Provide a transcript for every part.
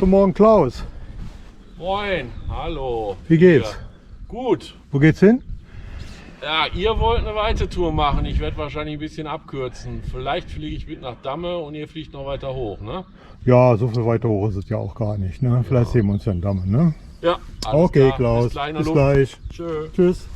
Guten Morgen, Klaus. Moin, hallo. Wie geht's? Hier. Gut. Wo geht's hin? Ja, ihr wollt eine weite Tour machen. Ich werde wahrscheinlich ein bisschen abkürzen. Vielleicht fliege ich mit nach Damme und ihr fliegt noch weiter hoch, ne? Ja, so viel weiter hoch ist es ja auch gar nicht. Ne? Vielleicht sehen wir uns ja in Damme, ne? Ja, alles Okay, klar. Klaus. Bis gleich. Bis gleich. Tschö. Tschüss.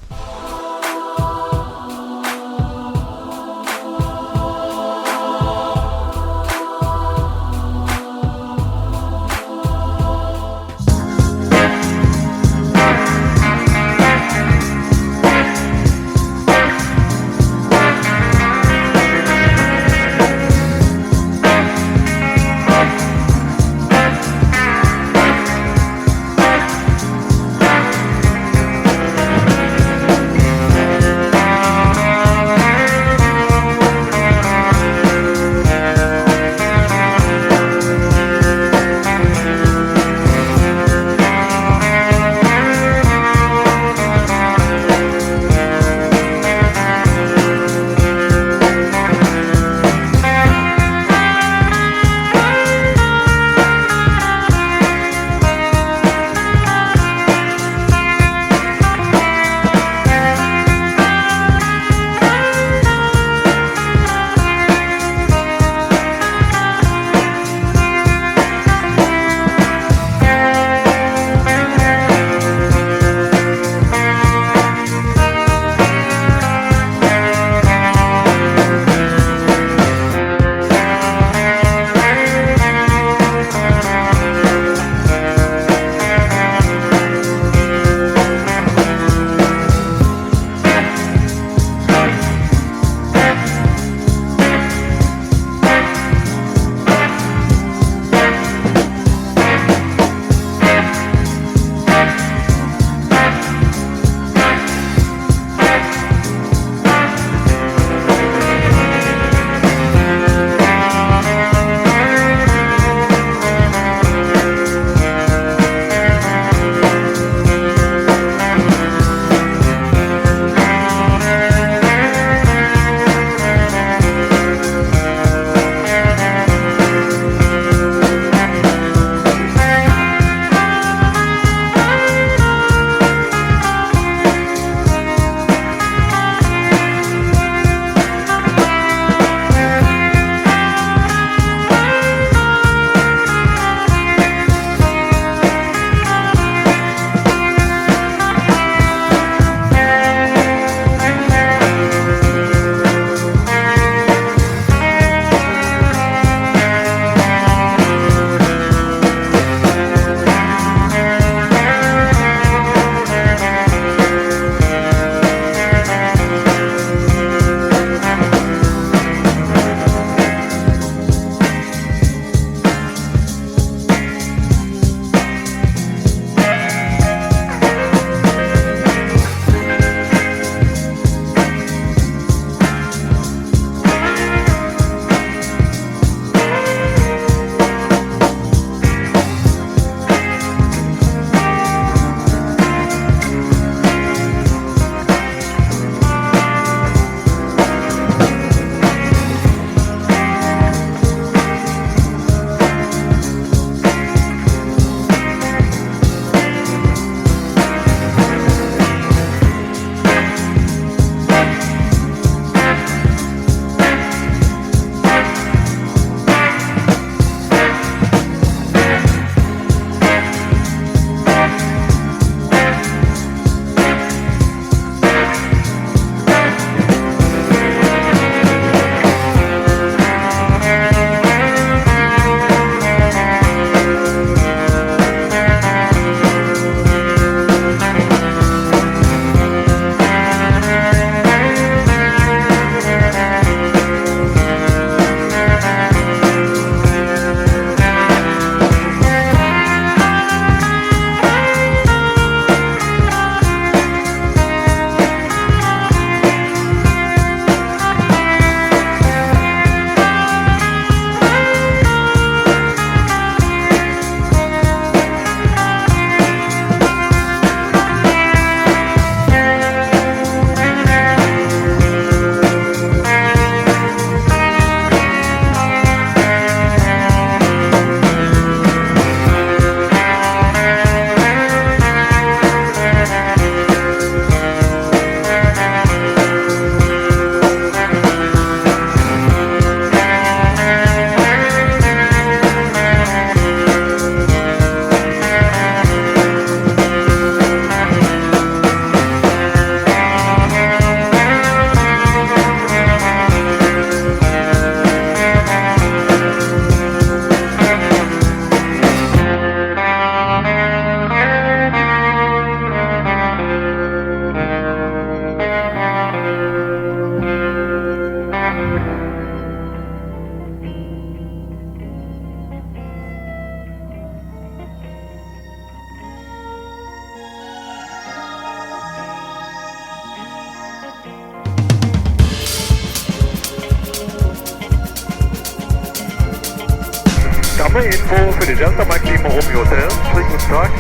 Damme, Info für die Delta Mike Lima Romeo Hotel. Schönen guten Tag.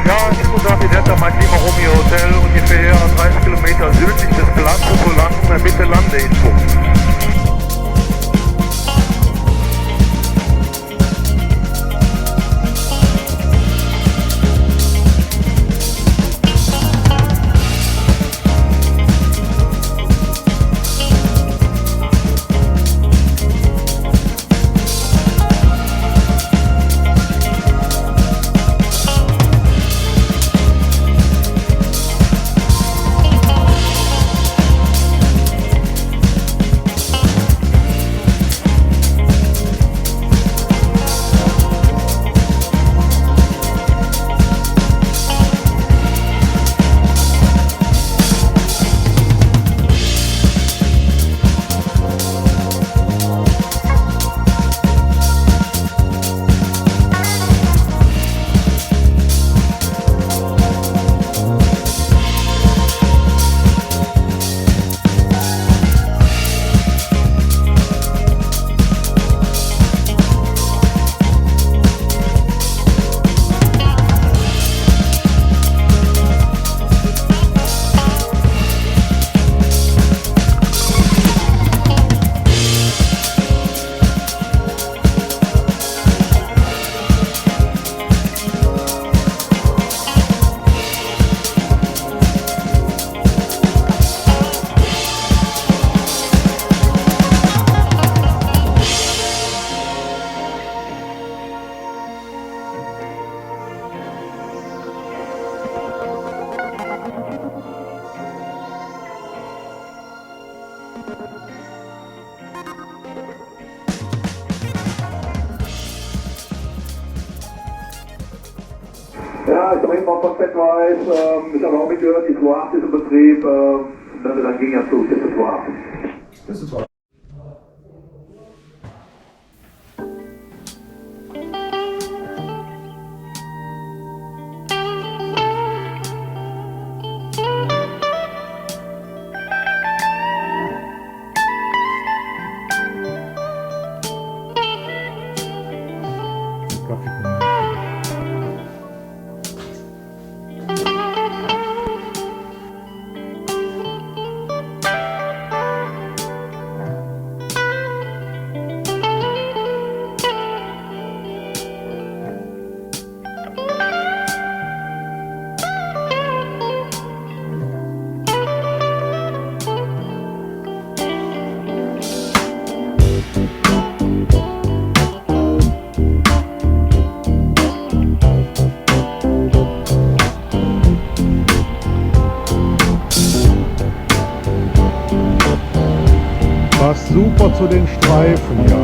Ja, schönen guten Tag, die Delta Mike Lima Romeo Hotel, ungefähr 30 Kilometer südlich des Platzes, so lang bitte Landeinfo. Ja, ich habe eben auch von Fettweiß, ich habe auch mitgehört, die 2.8 ist im Betrieb, dann ging ja zu, das war. Das ist wahr. Passt super zu den Streifen, ja.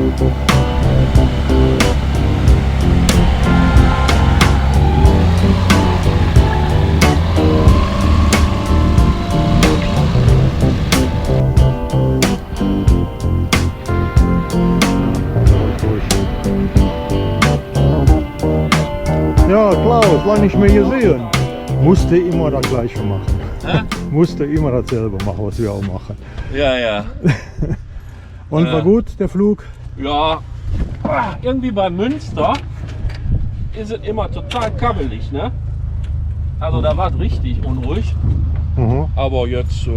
Ja, Klaus, lange nicht mehr gesehen. Musste immer das Gleiche machen. Musste immer dasselbe machen, was wir auch machen. Ja, ja. Und war gut, der Flug? Ja, irgendwie bei Münster ist es immer total kabbelig, ne? Also da war es richtig unruhig. Mhm. Aber jetzt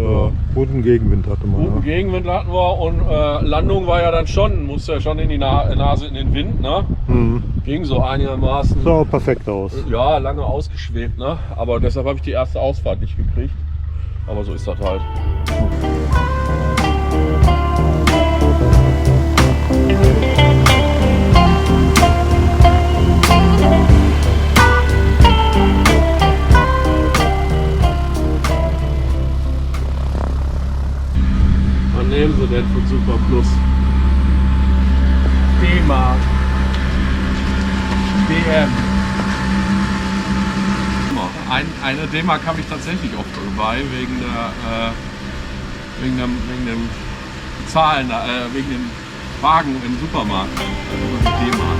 Guten Gegenwind hatte man. guten Gegenwind hatten wir und Landung war ja dann schon, musste ja schon in die Nase in den Wind, ne? Mhm. Ging so einigermaßen. Sah perfekt aus. Ja, lange ausgeschwebt, ne? Aber deshalb habe ich die erste Ausfahrt nicht gekriegt. Aber so ist das halt. Was nehmen Sie denn für Super Plus? D-Mark. DM. Eine D-Mark habe ich tatsächlich oft dabei, wegen dem Zahlen, wegen dem Wagen im Supermarkt. Also die D-Mark.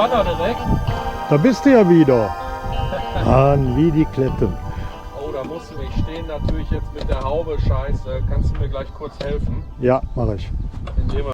Banner direkt. Da bist du ja wieder. Mann, wie die Kletten. Oh, da musst du nicht stehen natürlich jetzt mit der Haube. Scheiße. Kannst du mir gleich kurz helfen? Ja, mache ich. Indem wir